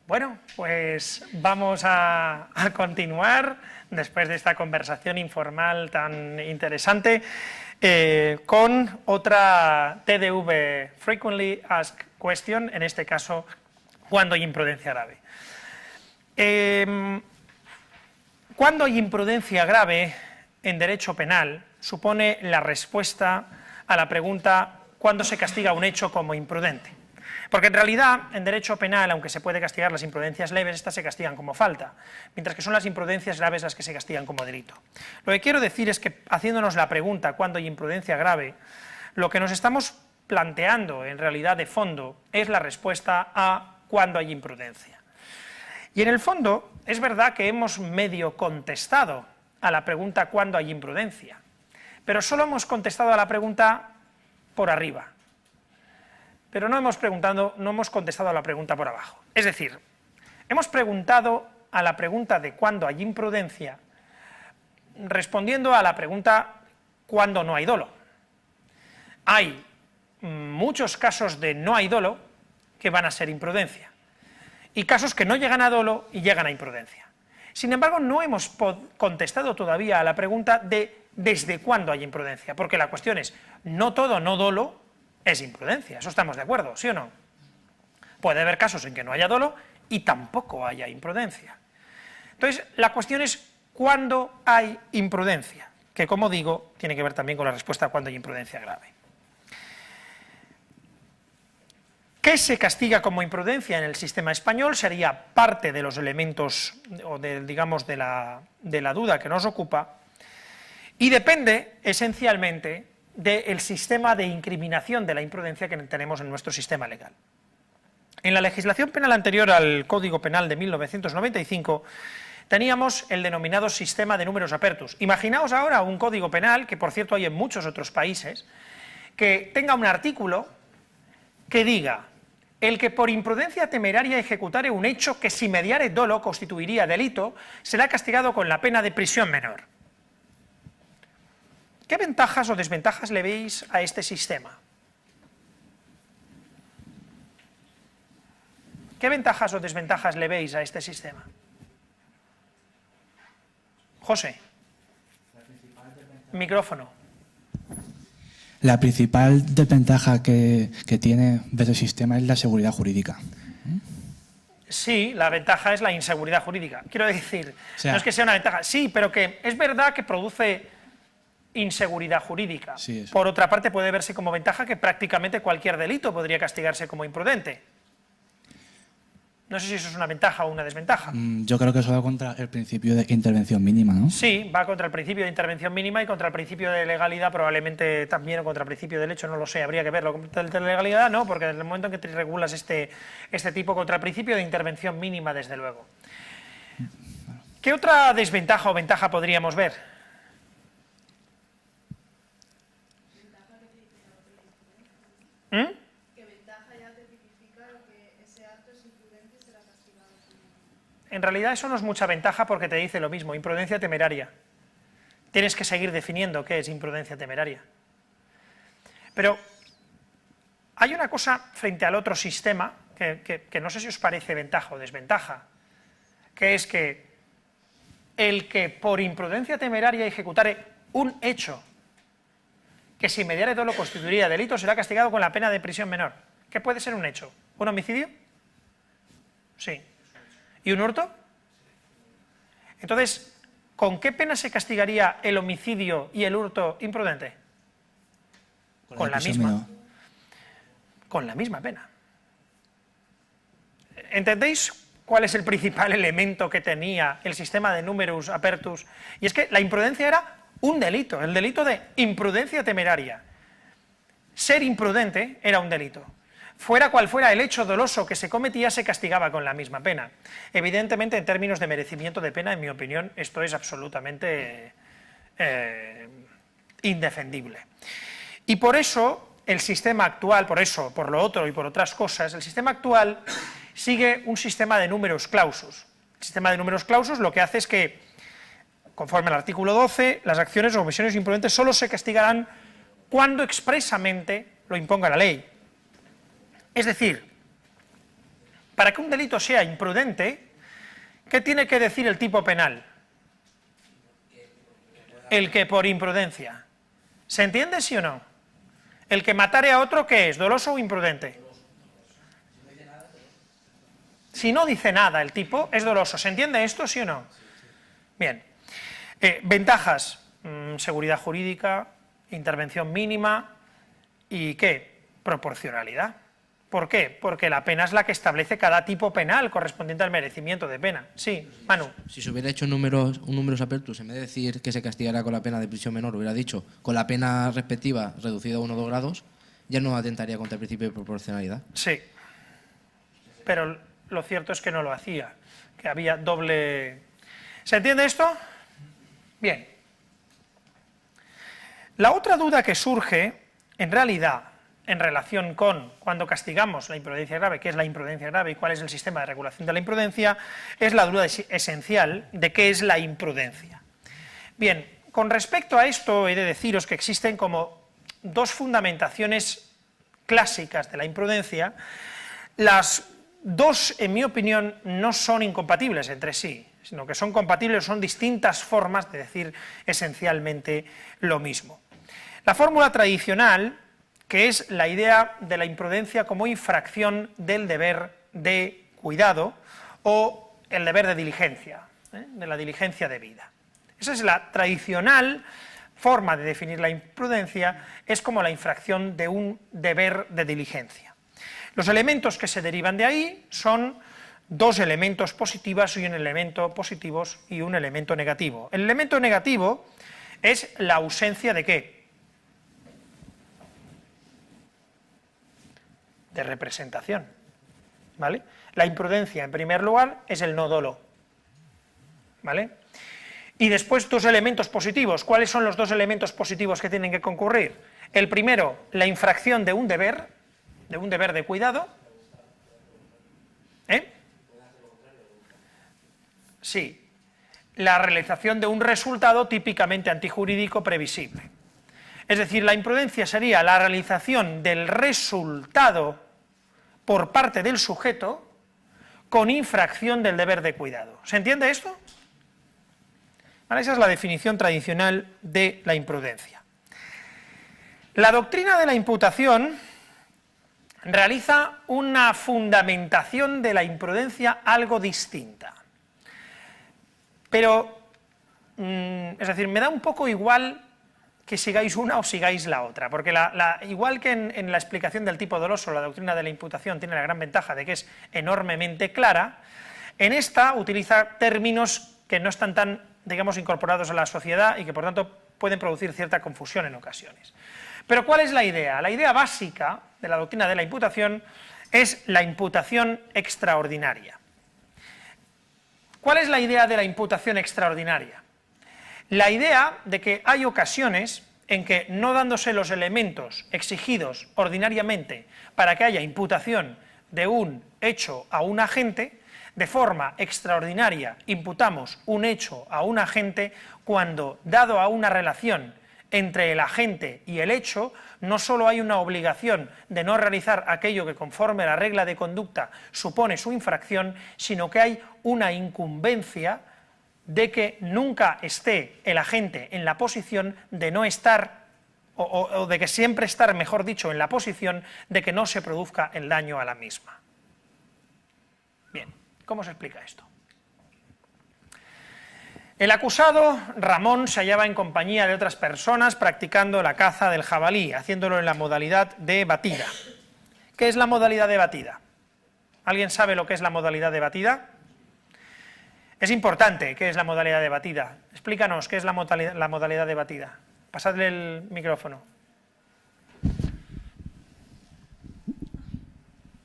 Bueno, pues vamos a continuar después de esta conversación informal tan interesante con otra TDV, Frequently Asked Question, en este caso, ¿cuándo hay imprudencia grave? Cuando hay imprudencia grave en derecho penal supone la respuesta a la pregunta ¿cuándo se castiga un hecho como imprudente? Porque en realidad, en derecho penal, aunque se puede castigar las imprudencias leves, estas se castigan como falta, mientras que son las imprudencias graves las que se castigan como delito. Lo que quiero decir es que, haciéndonos la pregunta ¿cuándo hay imprudencia grave?, lo que nos estamos planteando, en realidad de fondo, es la respuesta a ¿cuándo hay imprudencia? Y en el fondo, es verdad que hemos medio contestado a la pregunta ¿cuándo hay imprudencia?, pero solo hemos contestado a la pregunta por arriba. Pero no hemos contestado a la pregunta por abajo. Es decir, hemos preguntado a la pregunta de cuándo hay imprudencia, respondiendo a la pregunta cuándo no hay dolo. Hay muchos casos de no hay dolo que van a ser imprudencia, y casos que no llegan a dolo y llegan a imprudencia. Sin embargo, no hemos contestado todavía a la pregunta de desde cuándo hay imprudencia, porque la cuestión es, no todo no dolo es imprudencia, eso estamos de acuerdo, ¿sí o no? Puede haber casos en que no haya dolo y tampoco haya imprudencia. Entonces, la cuestión es ¿cuándo hay imprudencia? Que, como digo, tiene que ver también con la respuesta a cuándo hay imprudencia grave. ¿Qué se castiga como imprudencia en el sistema español? Sería parte de los elementos, o digamos, de la duda que nos ocupa, y depende esencialmente del sistema de incriminación de la imprudencia que tenemos en nuestro sistema legal. En la legislación penal anterior al Código Penal de 1995 teníamos el denominado sistema de numerus apertus. Imaginaos ahora un código penal, que por cierto hay en muchos otros países, que tenga un artículo que diga: el que por imprudencia temeraria ejecutare un hecho que si mediare dolo constituiría delito, será castigado con la pena de prisión menor. ¿Qué ventajas o desventajas le veis a este sistema? ¿Qué ventajas o desventajas le veis a este sistema? José. Micrófono. La principal desventaja que tiene este sistema es la seguridad jurídica. Sí, la ventaja es la inseguridad jurídica. Quiero decir, no es que sea una ventaja, sí, pero que es verdad que produce inseguridad jurídica. Sí, por otra parte, puede verse como ventaja que prácticamente cualquier delito podría castigarse como imprudente. No sé si eso es una ventaja o una desventaja. Yo creo que eso va contra el principio de intervención mínima, ¿no? Sí, va contra el principio de intervención mínima y contra el principio de legalidad, probablemente también, o contra el principio del hecho, no lo sé, habría que verlo. Contra el de legalidad no, porque en el momento en que te regulas este tipo, contra el principio de intervención mínima, desde luego. ¿Qué otra desventaja o ventaja podríamos ver? ¿Qué ventaja ya te tipifica que ese acto es imprudente y será castigado? En realidad eso no es mucha ventaja porque te dice lo mismo, imprudencia temeraria. Tienes que seguir definiendo qué es imprudencia temeraria. Pero hay una cosa frente al otro sistema que no sé si os parece ventaja o desventaja, que es que el que por imprudencia temeraria ejecutare un hecho que si mediare dolo constituiría delito será castigado con la pena de prisión menor. ¿Qué puede ser un hecho? ¿Un homicidio? Sí. ¿Y un hurto? Entonces, ¿con qué pena se castigaría el homicidio y el hurto imprudente? Con la misma. Con la misma pena. ¿Entendéis cuál es el principal elemento que tenía el sistema de numerus apertus? Y es que la imprudencia era un delito, el delito de imprudencia temeraria. Ser imprudente era un delito. Fuera cual fuera el hecho doloso que se cometía, se castigaba con la misma pena. Evidentemente, en términos de merecimiento de pena, en mi opinión, esto es absolutamente indefendible. Y por eso, el sistema actual, por lo otro y por otras cosas, el sistema actual sigue un sistema de numerus clausus. El sistema de numerus clausus lo que hace es que conforme al artículo 12, las acciones o omisiones imprudentes solo se castigarán cuando expresamente lo imponga la ley. Es decir, para que un delito sea imprudente, ¿qué tiene que decir el tipo penal? El que por imprudencia. ¿Se entiende, sí o no? El que matare a otro, ¿qué es? ¿Doloso o imprudente? Si no dice nada el tipo, es doloso. ¿Se entiende esto, sí o no? Bien. Ventajas: seguridad jurídica, intervención mínima y ¿qué? Proporcionalidad. ¿Por qué? Porque la pena es la que establece cada tipo penal correspondiente al merecimiento de pena. Sí, Manu. Si se hubiera hecho un números apertus, en vez de decir que se castigará con la pena de prisión menor, hubiera dicho con la pena respectiva reducida a 1 o 2 grados, ya no atentaría contra el principio de proporcionalidad. Sí, pero lo cierto es que no lo hacía, que había doble... ¿Se entiende esto? Bien. La otra duda que surge, en realidad, en relación con cuando castigamos la imprudencia grave, qué es la imprudencia grave y cuál es el sistema de regulación de la imprudencia, es la duda esencial de qué es la imprudencia. Bien, con respecto a esto he de deciros que existen como dos fundamentaciones clásicas de la imprudencia. Las dos, en mi opinión, no son incompatibles entre sí, sino que son compatibles, son distintas formas de decir esencialmente lo mismo. La fórmula tradicional, que es la idea de la imprudencia como infracción del deber de cuidado o el deber de diligencia, de la diligencia debida. Esa es la tradicional forma de definir la imprudencia, es como la infracción de un deber de diligencia. Los elementos que se derivan de ahí son dos elementos positivos y un elemento positivos y un elemento negativo. El elemento negativo es la ausencia de ¿qué? De representación, ¿vale? La imprudencia, en primer lugar, es el no dolo, ¿vale? Y después dos elementos positivos. ¿Cuáles son los dos elementos positivos que tienen que concurrir? El primero, la infracción de un deber de cuidado. Sí, la realización de un resultado típicamente antijurídico previsible. Es decir, la imprudencia sería la realización del resultado por parte del sujeto con infracción del deber de cuidado. ¿Se entiende esto? Vale, esa es la definición tradicional de la imprudencia. La doctrina de la imputación realiza una fundamentación de la imprudencia algo distinta. Pero, es decir, me da un poco igual que sigáis una o sigáis la otra, porque igual que en la explicación del tipo doloso, la doctrina de la imputación tiene la gran ventaja de que es enormemente clara, en esta utiliza términos que no están tan, digamos, incorporados a la sociedad y que por tanto pueden producir cierta confusión en ocasiones. Pero ¿cuál es la idea? La idea básica de la doctrina de la imputación es la imputación extraordinaria. ¿Cuál es la idea de la imputación extraordinaria? La idea de que hay ocasiones en que, no dándose los elementos exigidos ordinariamente para que haya imputación de un hecho a un agente, de forma extraordinaria imputamos un hecho a un agente cuando, dado a una relación entre el agente y el hecho, no solo hay una obligación de no realizar aquello que conforme a la regla de conducta supone su infracción, sino que hay una incumbencia de que nunca esté el agente en la posición de no estar, o de que siempre estar, mejor dicho, en la posición de que no se produzca el daño a la misma. Bien, ¿cómo se explica esto? El acusado, Ramón, se hallaba en compañía de otras personas practicando la caza del jabalí, haciéndolo en la modalidad de batida. ¿Qué es la modalidad de batida? ¿Alguien sabe lo que es la modalidad de batida? Es importante, ¿qué es la modalidad de batida? Explícanos, ¿qué es la modalidad de batida? Pasadle el micrófono.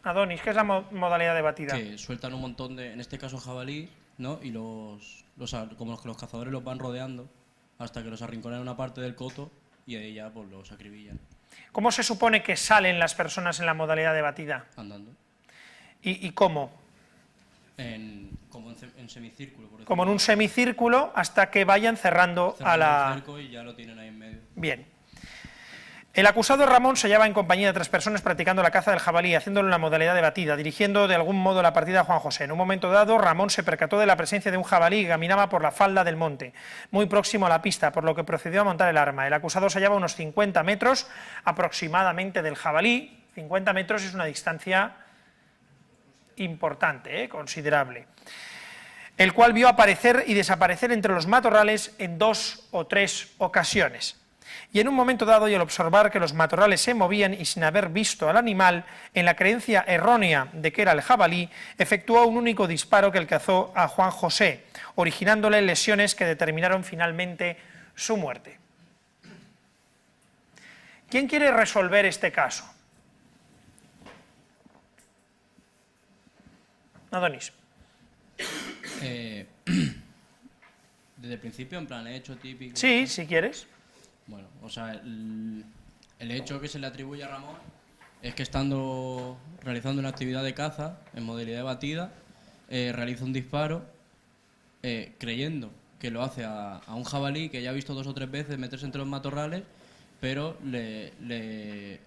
Adonis, ¿qué es la modalidad de batida? Que sueltan un montón de, en este caso jabalí, ¿no? Y como los cazadores los van rodeando hasta que los arrinconan en una parte del coto y ahí ya pues los acribillan. ¿Cómo se supone que salen las personas en la modalidad de batida? Andando. ¿Y cómo? Como en semicírculo, por como en un decirlo. semicírculo, hasta que vayan cerrando a Cerran el la... cerco y ya lo tienen ahí en medio. Bien. El acusado Ramón se hallaba en compañía de 3 personas practicando la caza del jabalí, haciéndolo en la modalidad de batida, dirigiendo de algún modo la partida a Juan José. En un momento dado, Ramón se percató de la presencia de un jabalí que caminaba por la falda del monte, muy próximo a la pista, por lo que procedió a montar el arma. El acusado se hallaba a unos 50 metros aproximadamente del jabalí. 50 metros es una distancia importante, considerable, el cual vio aparecer y desaparecer entre los matorrales en 2 o 3 ocasiones. Y en un momento dado, y al observar que los matorrales se movían y sin haber visto al animal, en la creencia errónea de que era el jabalí, efectuó un único disparo que alcanzó a Juan José, originándole lesiones que determinaron finalmente su muerte. ¿Quién quiere resolver este caso? Adonis. Desde el principio, en plan, hecho típico. Sí, si quieres. Bueno, o sea, el hecho que se le atribuye a Ramón es que realizando una actividad de caza en modalidad de batida, realiza un disparo creyendo que lo hace a un jabalí que ya ha visto 2 o 3 veces meterse entre los matorrales, pero el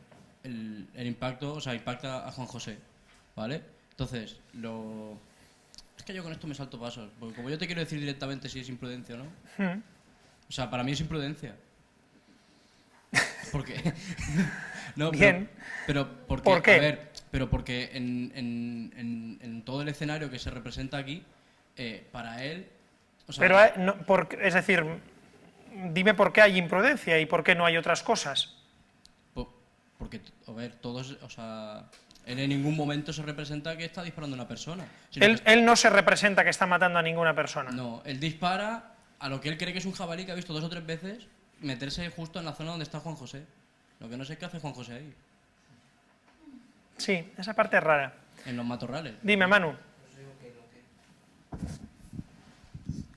impacto, o sea, impacta a Juan José, ¿vale? Entonces, es que yo con esto me salto pasos, porque como yo te quiero decir directamente si es imprudencia o no, o sea, para mí es imprudencia. Porque no, Bien. pero porque, ¿Por qué? A ver, pero porque en todo el escenario que se representa aquí, para él, o sea, Pero, es decir, dime por qué hay imprudencia y por qué no hay otras cosas. porque, a ver, todos, o sea, él en ningún momento se representa que está disparando a una persona. Sino Él no se representa que está matando a ninguna persona. no, él dispara a lo que él cree que es un jabalí que ha visto 2 o 3 veces meterse justo en la zona donde está Juan José. Lo que no sé qué hace Juan José ahí, Sí, esa parte es rara. en los matorrales. Dime, Manu.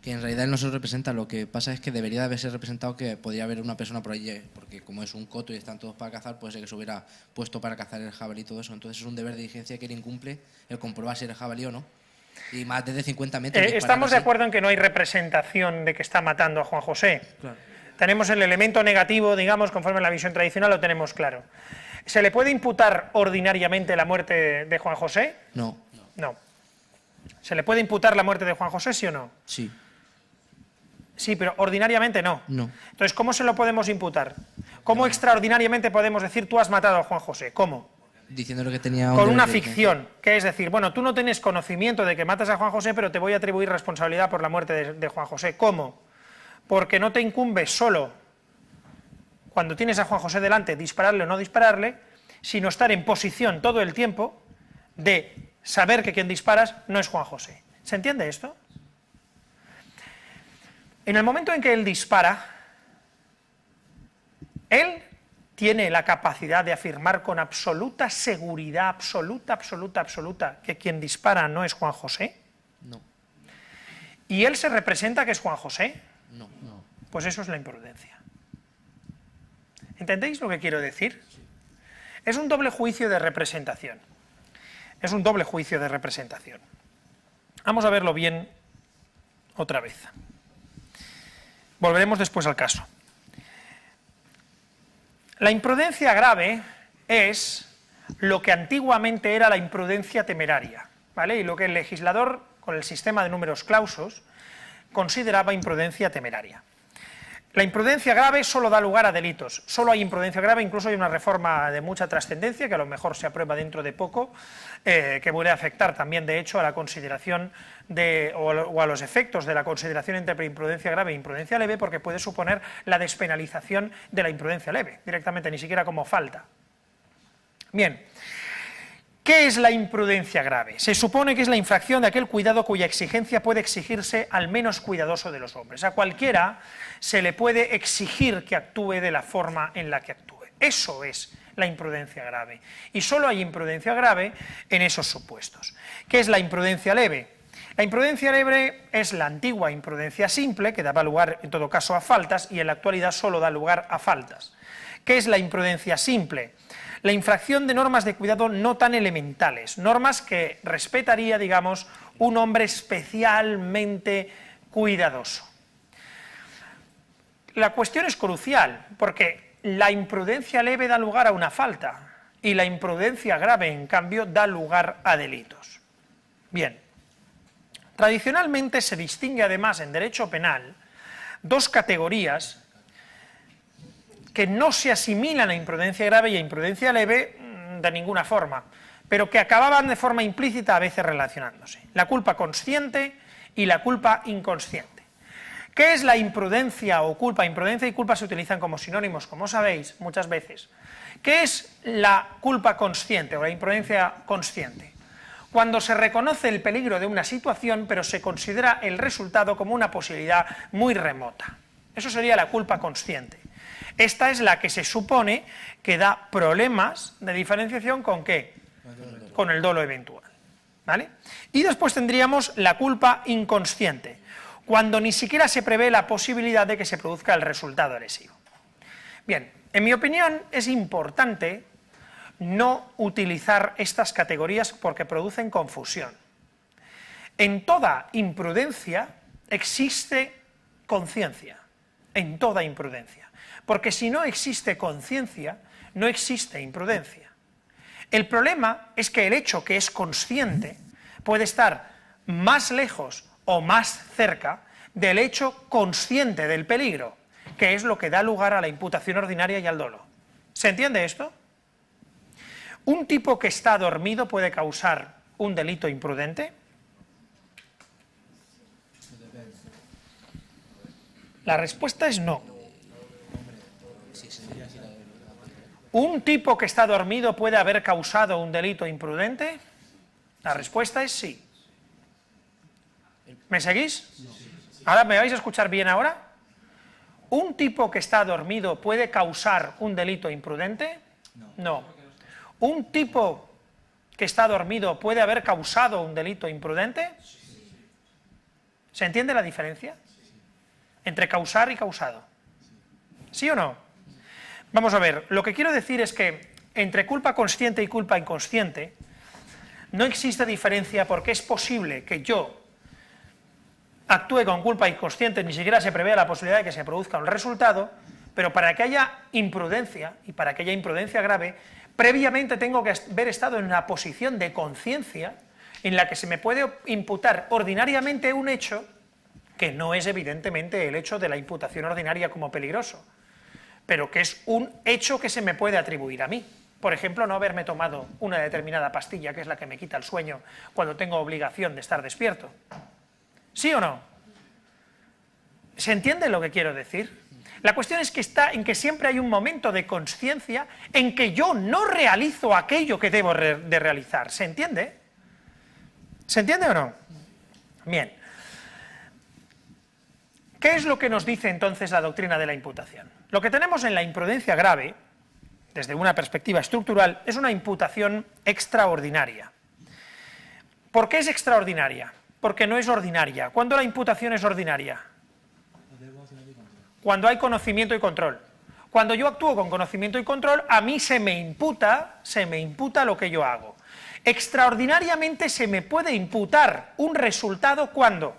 Que en realidad él no se lo representa, lo que pasa es que debería de haberse representado que podría haber una persona por allí, porque como es un coto y están todos para cazar, puede ser que se hubiera puesto para cazar el jabalí y todo eso. Entonces es un deber de diligencia que él incumple el comprobar si era jabalí o no. Y más desde 50 metros. disparar Estamos de así. acuerdo en que no hay representación de que está matando a Juan José. Claro. Tenemos el elemento negativo, digamos, conforme a la visión tradicional, lo tenemos claro. ¿Se le puede imputar ordinariamente la muerte de Juan José? No, No. ¿Se le puede imputar la muerte de Juan José, sí o no? sí, Sí, pero ordinariamente no. no. Entonces, ¿cómo se lo podemos imputar? ¿Cómo extraordinariamente podemos decir tú has matado a Juan José? ¿Cómo? Diciéndole que tenía un Con deber una de diligencia. ficción, que es decir, bueno, tú no tienes conocimiento de que matas a Juan José, pero te voy a atribuir responsabilidad por la muerte de Juan José. ¿Cómo? Porque no te incumbe solo, cuando tienes a Juan José delante, dispararle o no dispararle, sino estar en posición todo el tiempo de saber que quien disparas no es Juan José. ¿Se entiende esto? En el momento en que él dispara, él tiene la capacidad de afirmar con absoluta seguridad, absoluta, que quien dispara no es Juan José. No, ¿Y él se representa que es Juan José? no, no. Pues eso es la imprudencia. ¿Entendéis lo que quiero decir? Es un doble juicio de representación. Es un doble juicio de representación. Vamos a verlo bien otra vez. Volveremos después al caso. La imprudencia grave es lo que antiguamente era la imprudencia temeraria, ¿vale? Y lo que el legislador, con el sistema de números clausos, consideraba imprudencia temeraria. La imprudencia grave solo da lugar a delitos, solo hay imprudencia grave, incluso hay una reforma de mucha trascendencia, que a lo mejor se aprueba dentro de poco, que puede afectar también, de hecho, a la consideración o a los efectos de la consideración entre imprudencia grave e imprudencia leve, porque puede suponer la despenalización de la imprudencia leve, directamente, ni siquiera como falta. Bien. ¿Qué es la imprudencia grave? Se supone que es la infracción de aquel cuidado cuya exigencia puede exigirse al menos cuidadoso de los hombres. A cualquiera se le puede exigir que actúe de la forma en la que actúe. Eso es la imprudencia grave. Y solo hay imprudencia grave en esos supuestos. ¿Qué es la imprudencia leve? La imprudencia leve es la antigua imprudencia simple, que daba lugar en todo caso a faltas, y en la actualidad solo da lugar a faltas. ¿Qué es la imprudencia simple? la infracción de normas de cuidado no tan elementales, normas que respetaría, digamos, un hombre especialmente cuidadoso. La cuestión es crucial, porque la imprudencia leve da lugar a una falta y la imprudencia grave, en cambio, da lugar a delitos. Bien, tradicionalmente se distingue además en derecho penal dos categorías que no se asimilan a imprudencia grave y a imprudencia leve de ninguna forma, pero que acababan de forma implícita a veces relacionándose. La culpa consciente y la culpa inconsciente. ¿Qué es la imprudencia o culpa? Imprudencia y culpa se utilizan como sinónimos, como sabéis, muchas veces. ¿Qué es la culpa consciente o la imprudencia consciente? Cuando se reconoce el peligro de una situación, pero se considera el resultado como una posibilidad muy remota. Eso sería la culpa consciente. Esta es la que se supone que da problemas de diferenciación ¿con qué? Con el dolo eventual, ¿vale? Y después tendríamos la culpa inconsciente, cuando ni siquiera se prevé la posibilidad de que se produzca el resultado lesivo. Bien, en mi opinión es importante no utilizar estas categorías porque producen confusión. En toda imprudencia existe conciencia, en toda imprudencia, porque si no existe conciencia, no existe imprudencia. El problema es que el hecho que es consciente puede estar más lejos o más cerca del hecho consciente del peligro, que es lo que da lugar a la imputación ordinaria y al dolo. ¿Se entiende esto? ¿Un tipo que está dormido puede causar un delito imprudente? La respuesta es no. ¿Un tipo que está dormido puede haber causado un delito imprudente? La respuesta es sí. ¿Me seguís? ¿Ahora me vais a escuchar bien ahora? ¿Un tipo que está dormido puede causar un delito imprudente? No. ¿Un tipo que está dormido puede haber causado un delito imprudente? ¿Se entiende la diferencia entre causar y causado? ¿Sí o no? Vamos a ver, lo que quiero decir es que entre culpa consciente y culpa inconsciente no existe diferencia porque es posible que yo actúe con culpa inconsciente, ni siquiera se prevé la posibilidad de que se produzca un resultado, pero para que haya imprudencia, y para que haya imprudencia grave, previamente tengo que haber estado en una posición de conciencia en la que se me puede imputar ordinariamente un hecho que no es evidentemente el hecho de la imputación ordinaria como peligroso, pero que es un hecho que se me puede atribuir a mí. Por ejemplo, no haberme tomado una determinada pastilla, que es la que me quita el sueño cuando tengo obligación de estar despierto. ¿Sí o no? ¿Se entiende lo que quiero decir? La cuestión es que está en que siempre hay un momento de conciencia en que yo no realizo aquello que debo de realizar. ¿Se entiende? ¿Se entiende o no? Bien. ¿Qué es lo que nos dice entonces la doctrina de la imputación? Lo que tenemos en la imprudencia grave, desde una perspectiva estructural, es una imputación extraordinaria. ¿Por qué es extraordinaria? Porque no es ordinaria. ¿Cuándo la imputación es ordinaria? Cuando hay conocimiento y control. Cuando yo actúo con conocimiento y control, a mí se me imputa lo que yo hago. Extraordinariamente se me puede imputar un resultado ¿cuándo?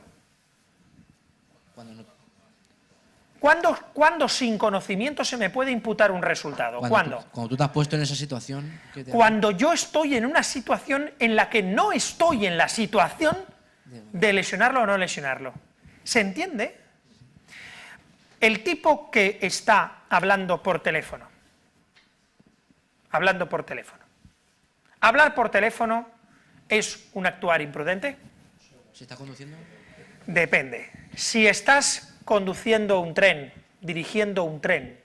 ¿Cuándo sin conocimiento se me puede imputar un resultado? ¿Cuándo? Cuando tú te has puesto en esa situación. Cuando yo estoy en una situación en la que no estoy en la situación de lesionarlo o no lesionarlo. ¿Se entiende? El tipo que está hablando por teléfono. Hablar por teléfono es un actuar imprudente. ¿Se está conduciendo? Depende. Si estás conduciendo un tren, dirigiendo un tren,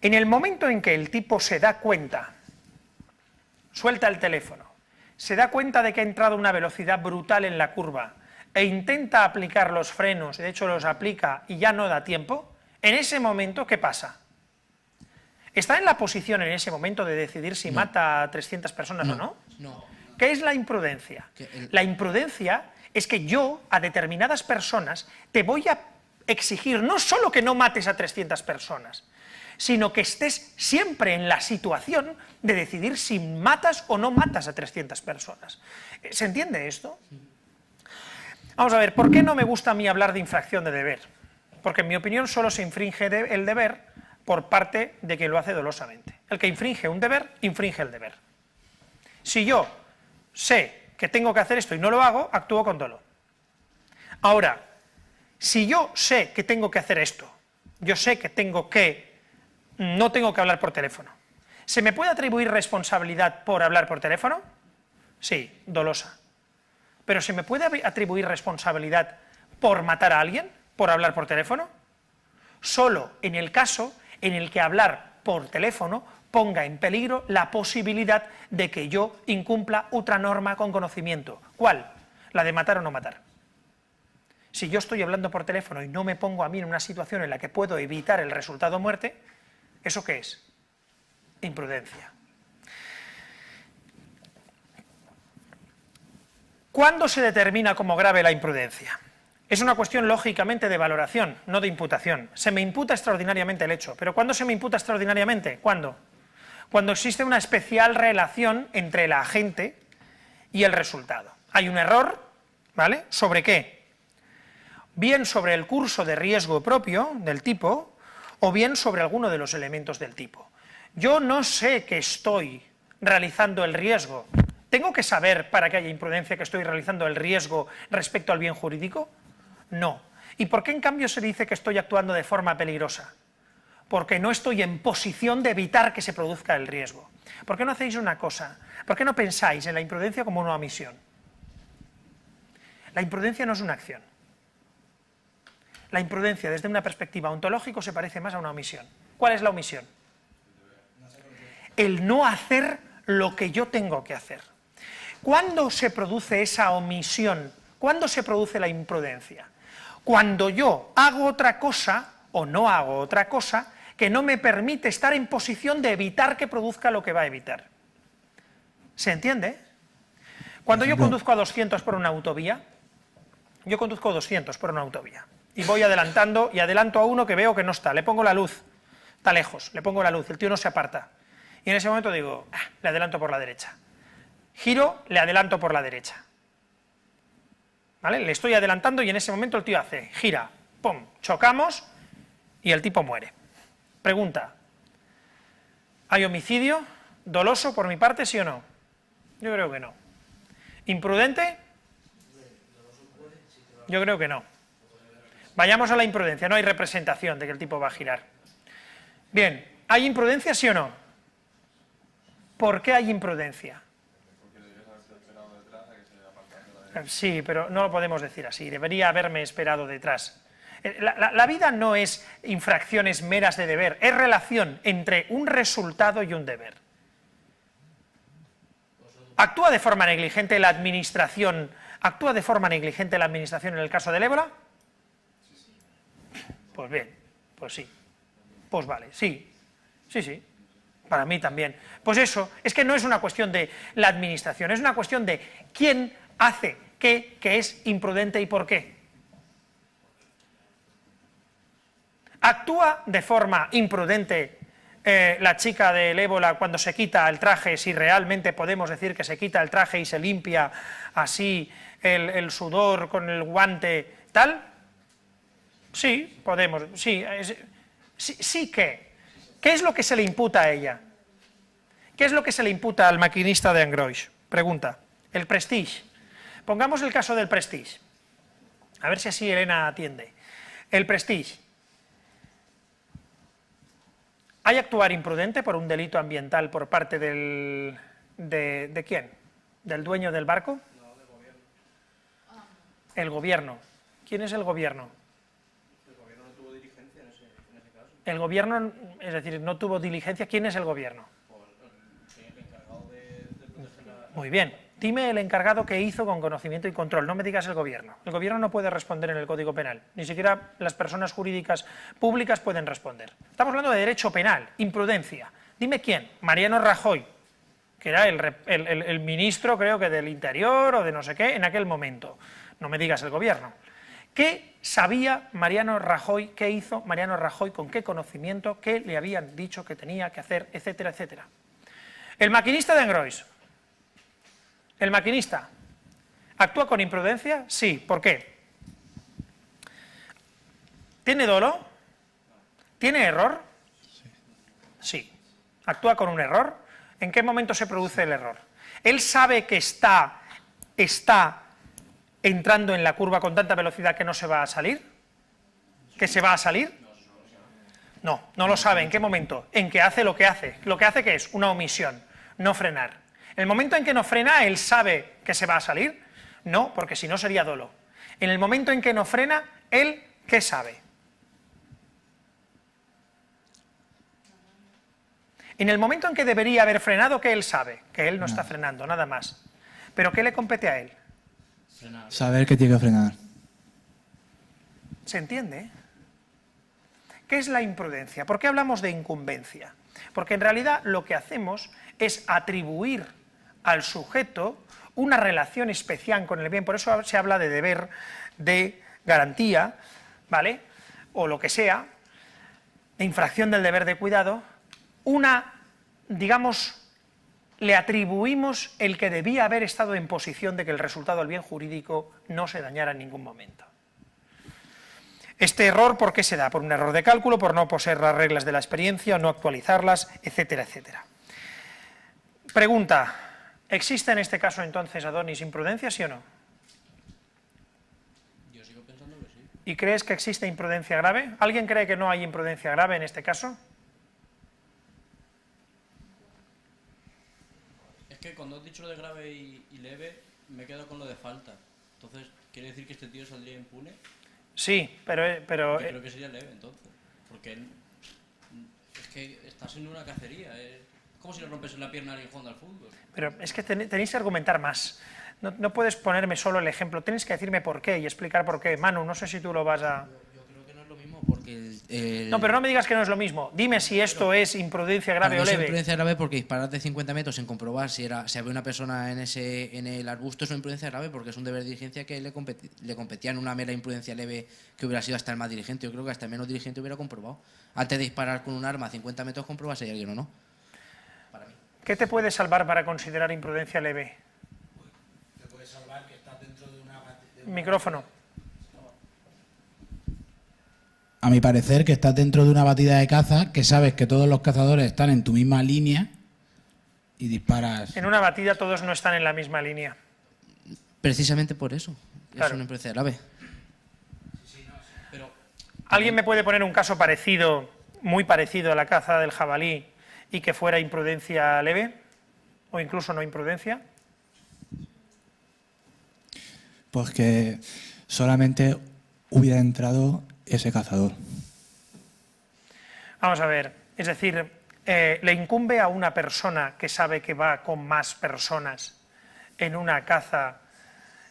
en el momento en que el tipo se da cuenta, suelta el teléfono, se da cuenta de que ha entrado a una velocidad brutal en la curva e intenta aplicar los frenos, y de hecho los aplica y ya no da tiempo, en ese momento, ¿qué pasa? ¿Está en la posición en ese momento de decidir si mata a 300 personas o no? No. ¿Qué es la imprudencia? La imprudencia es que yo, a determinadas personas, te voy a exigir no solo que no mates a 300 personas, sino que estés siempre en la situación de decidir si matas o no matas a 300 personas. ¿Se entiende esto? Vamos a ver, ¿por qué no me gusta a mí hablar de infracción de deber? Porque en mi opinión solo se infringe el deber por parte de quien lo hace dolosamente. El que infringe un deber, infringe el deber. Si yo sé que tengo que hacer esto y no lo hago, actúo con dolo. Ahora, si yo sé que tengo que hacer esto, yo sé que no tengo que hablar por teléfono, ¿se me puede atribuir responsabilidad por hablar por teléfono? Sí, dolosa. ¿Pero se me puede atribuir responsabilidad por matar a alguien, por hablar por teléfono? Solo en el caso en el que hablar por teléfono ponga en peligro la posibilidad de que yo incumpla otra norma con conocimiento. ¿Cuál? La de matar o no matar. Si yo estoy hablando por teléfono y no me pongo a mí en una situación en la que puedo evitar el resultado muerte, ¿eso qué es? Imprudencia. ¿Cuándo se determina como grave la imprudencia? Es una cuestión lógicamente de valoración, no de imputación. Se me imputa extraordinariamente el hecho, pero ¿cuándo se me imputa extraordinariamente? ¿Cuándo? Cuando existe una especial relación entre el agente y el resultado. Hay un error, ¿vale? ¿Sobre qué? Bien sobre el curso de riesgo propio del tipo, o bien sobre alguno de los elementos del tipo. Yo no sé que estoy realizando el riesgo. ¿Tengo que saber para que haya imprudencia que estoy realizando el riesgo respecto al bien jurídico? No. ¿Y por qué en cambio se dice que estoy actuando de forma peligrosa? Porque no estoy en posición de evitar que se produzca el riesgo. ¿Por qué no hacéis una cosa? ¿Por qué no pensáis en la imprudencia como una omisión? La imprudencia no es una acción. La imprudencia desde una perspectiva ontológica se parece más a una omisión. ¿Cuál es la omisión? El no hacer lo que yo tengo que hacer. ¿Cuándo se produce esa omisión? ¿Cuándo se produce la imprudencia? Cuando yo hago otra cosa o no hago otra cosa que no me permite estar en posición de evitar que produzca lo que va a evitar. ¿Se entiende? Cuando yo conduzco a 200 por una autovía, y voy adelantando y adelanto a uno que veo que no está, le pongo la luz, está lejos, le pongo la luz, el tío no se aparta. Y en ese momento digo, le adelanto por la derecha. Giro, le adelanto por la derecha. ¿Vale? Le estoy adelantando y en ese momento el tío hace, gira, pum, chocamos y el tipo muere. Pregunta, ¿hay homicidio doloso por mi parte, sí o no? Yo creo que no. ¿Imprudente? Yo creo que no. Vayamos a la imprudencia, no hay representación de que el tipo va a girar. Bien, ¿hay imprudencia, sí o no? ¿Por qué hay imprudencia? Sí, pero no lo podemos decir así, debería haberme esperado detrás. La vida no es infracciones meras de deber, es relación entre un resultado y un deber. ¿Actúa de forma negligente la administración? ¿Actúa de forma negligente la administración en el caso del ébola? Pues bien, pues sí. Pues vale, sí. Sí. Para mí también. Pues eso, es que no es una cuestión de la administración, es una cuestión de quién hace qué, que es imprudente y por qué. ¿Actúa de forma imprudente la chica del ébola cuando se quita el traje, si realmente podemos decir que se quita el traje y se limpia así el sudor con el guante tal? Sí, podemos, sí. Sí, ¿qué? ¿Qué es lo que se le imputa a ella? ¿Qué es lo que se le imputa al maquinista de Engroix? Pregunta. El Prestige. Pongamos el caso del Prestige. A ver si así Elena atiende. El Prestige. ¿Hay actuar imprudente por un delito ambiental por parte ¿de quién? ¿Del dueño del barco? No, del gobierno. El gobierno. ¿Quién es el gobierno? El gobierno no tuvo diligencia en ese caso. El gobierno, es decir, no tuvo diligencia. ¿Quién es el gobierno? El encargado de proteger la... Muy bien. Dime el encargado que hizo con conocimiento y control, no me digas el gobierno. El gobierno no puede responder en el Código Penal, ni siquiera las personas jurídicas públicas pueden responder. Estamos hablando de derecho penal, imprudencia. Dime quién, Mariano Rajoy, que era el ministro, creo que del Interior o de no sé qué, en aquel momento. No me digas el gobierno. ¿Qué sabía Mariano Rajoy? ¿Qué hizo Mariano Rajoy? ¿Con qué conocimiento? ¿Qué le habían dicho que tenía que hacer? Etcétera, etcétera. El maquinista de Engrois. ¿El maquinista actúa con imprudencia? Sí. ¿Por qué? ¿Tiene dolo? ¿Tiene error? Sí. ¿Actúa con un error? ¿En qué momento se produce el error? Él sabe que está entrando en la curva con tanta velocidad que no se va a salir. ¿Que se va a salir? No, no lo sabe. ¿En qué momento? En que hace lo que hace. Lo que hace, ¿qué es? Una omisión, no frenar. ¿El momento en que no frena, él sabe que se va a salir? No, porque si no sería dolo. En el momento en que no frena, él, ¿qué sabe? En el momento en que debería haber frenado, ¿qué él sabe? Que él no está frenando, nada más. ¿Pero qué le compete a él? Saber que tiene que frenar. ¿Se entiende? ¿Qué es la imprudencia? ¿Por qué hablamos de incumbencia? Porque en realidad lo que hacemos es atribuir al sujeto una relación especial con el bien. Por eso se habla de deber de garantía, ¿vale? O lo que sea, de infracción del deber de cuidado. Le atribuimos el que debía haber estado en posición de que el resultado del bien jurídico no se dañara en ningún momento. Este error, ¿por qué se da? Por un error de cálculo, por no poseer las reglas de la experiencia, no actualizarlas, etcétera, etcétera. Pregunta, ¿existe en este caso entonces, Adonis, imprudencia, sí o no? Yo sigo pensando que sí. ¿Y crees que existe imprudencia grave? ¿Alguien cree que no hay imprudencia grave en este caso? Es que cuando has dicho lo de grave y leve, me he quedado con lo de falta. Entonces, ¿quiere decir que este tío saldría impune? Sí, pero Yo creo que sería leve entonces. Porque es que estás en una cacería. Es como si le rompes la pierna a alguien jugando al fútbol. Pero es que tenéis que argumentar más. No puedes ponerme solo el ejemplo, tenéis que decirme por qué y explicar por qué. Manu, no sé si tú lo vas a... Yo creo que no es lo mismo porque No, pero no me digas que no es lo mismo. Dime si esto es imprudencia grave o Es leve. imprudencia grave porque disparar de 50 metros sin comprobar si había una persona en el arbusto es una imprudencia grave porque es un deber de diligencia que le competía en una mera imprudencia leve que hubiera sido hasta el más diligente. Yo creo que hasta el menos diligente hubiera comprobado. Antes de disparar con un arma a 50 metros, comprobar si hay alguien o no. Para mí. ¿Qué te puede salvar para considerar imprudencia leve? Te puede salvar que estás dentro de una... Micrófono. A mi parecer, que estás dentro de una batida de caza, que sabes que todos los cazadores están en tu misma línea y disparas. En una batida todos no están en la misma línea. Precisamente por eso. Claro. Es una imprudencia grave. Pero ¿Alguien me puede poner un caso parecido, muy parecido a la caza del jabalí y que fuera imprudencia leve? ¿O incluso no imprudencia? Pues que solamente hubiera entrado ese cazador. Vamos a ver, es decir, le incumbe a una persona que sabe que va con más personas en una caza,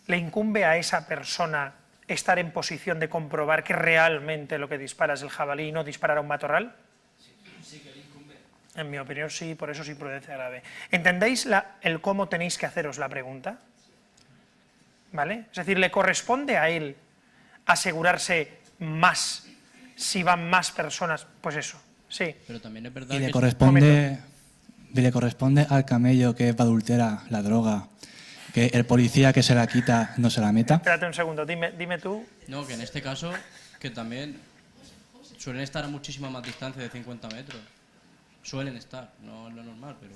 le incumbe a esa persona estar en posición de comprobar que realmente lo que dispara es el jabalí y no disparar a un matorral? Sí que le incumbe. En mi opinión sí, por eso es imprudencia grave. ¿Entendéis el cómo tenéis que haceros la pregunta? ¿Vale? Es decir, le corresponde a él asegurarse más, si van más personas, pues eso, sí. Pero también es verdad Y que... le corresponde al camello que adultera la droga, que el policía que se la quita no se la meta. Espérate un segundo, dime tú. No, que en este caso, que también suelen estar a muchísima más distancia de 50 metros. Suelen estar, no es lo normal, pero...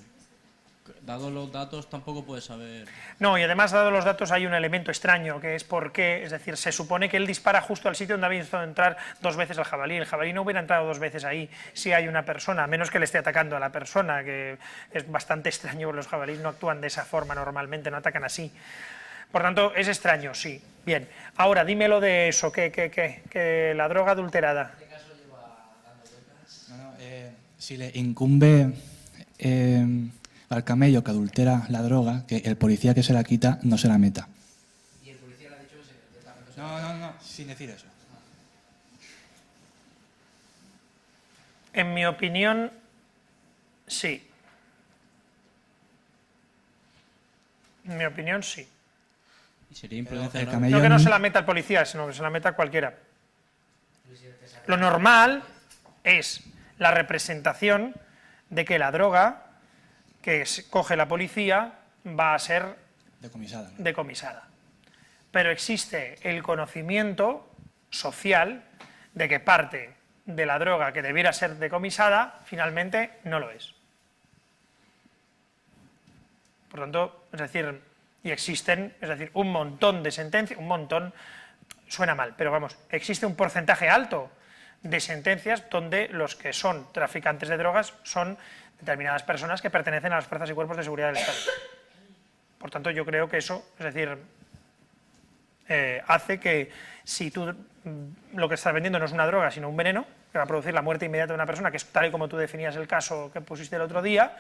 Dados los datos, tampoco puedes saber... No, y además, dado los datos, hay un elemento extraño, que es por qué, es decir, se supone que él dispara justo al sitio donde había visto entrar dos veces al jabalí. El jabalí no hubiera entrado dos veces ahí si hay una persona, a menos que le esté atacando a la persona, que es bastante extraño, los jabalíes no actúan de esa forma normalmente, no atacan así. Por tanto, es extraño, sí. Bien, ahora, dímelo de eso, que la droga adulterada. Si le incumbe al camello que adultera la droga, que el policía que se la quita no se la meta. Y el policía le ha dicho que No, sin decir eso. En mi opinión, sí. En mi opinión, sí. Sería imprudencia el grave. camello No que no se la meta el policía, sino que se la meta cualquiera. Lo normal es la representación de que la droga que coge la policía va a ser decomisada, ¿no? decomisada. Pero existe el conocimiento social de que parte de la droga que debiera ser decomisada finalmente no lo es. Por tanto, es decir, y existen, es decir, un montón de sentencias, un montón, suena mal, pero vamos, existe un porcentaje alto de sentencias donde los que son traficantes de drogas son determinadas personas que pertenecen a las fuerzas y cuerpos de seguridad del Estado. Por tanto, yo creo que eso, es decir, hace que si tú lo que estás vendiendo no es una droga, sino un veneno, que va a producir la muerte inmediata de una persona, que es tal y como tú definías el caso que pusiste el otro día,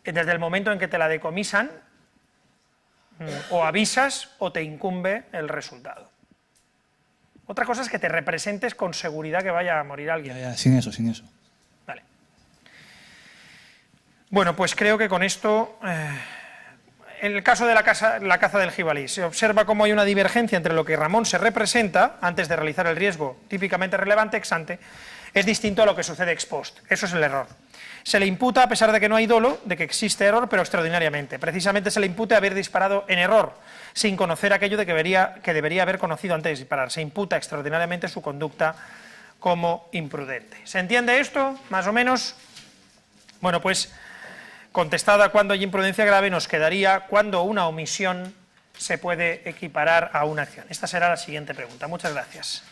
desde el momento en que te la decomisan, o avisas o te incumbe el resultado. Otra cosa es que te representes con seguridad que vaya a morir alguien. Ya, sin eso, sin eso. Vale. Bueno, pues creo que con esto, en el caso de la caza del jibalí, se observa cómo hay una divergencia entre lo que Ramón se representa antes de realizar el riesgo típicamente relevante ex ante, es distinto a lo que sucede ex post. Eso es el error. Se le imputa, a pesar de que no hay dolo, de que existe error, pero extraordinariamente. Precisamente se le impute haber disparado en error, sin conocer aquello de que debería haber conocido antes de disparar. Se imputa extraordinariamente su conducta como imprudente. ¿Se entiende esto, más o menos? Bueno, pues, contestada cuando hay imprudencia grave, nos quedaría cuando una omisión se puede equiparar a una acción. Esta será la siguiente pregunta. Muchas gracias.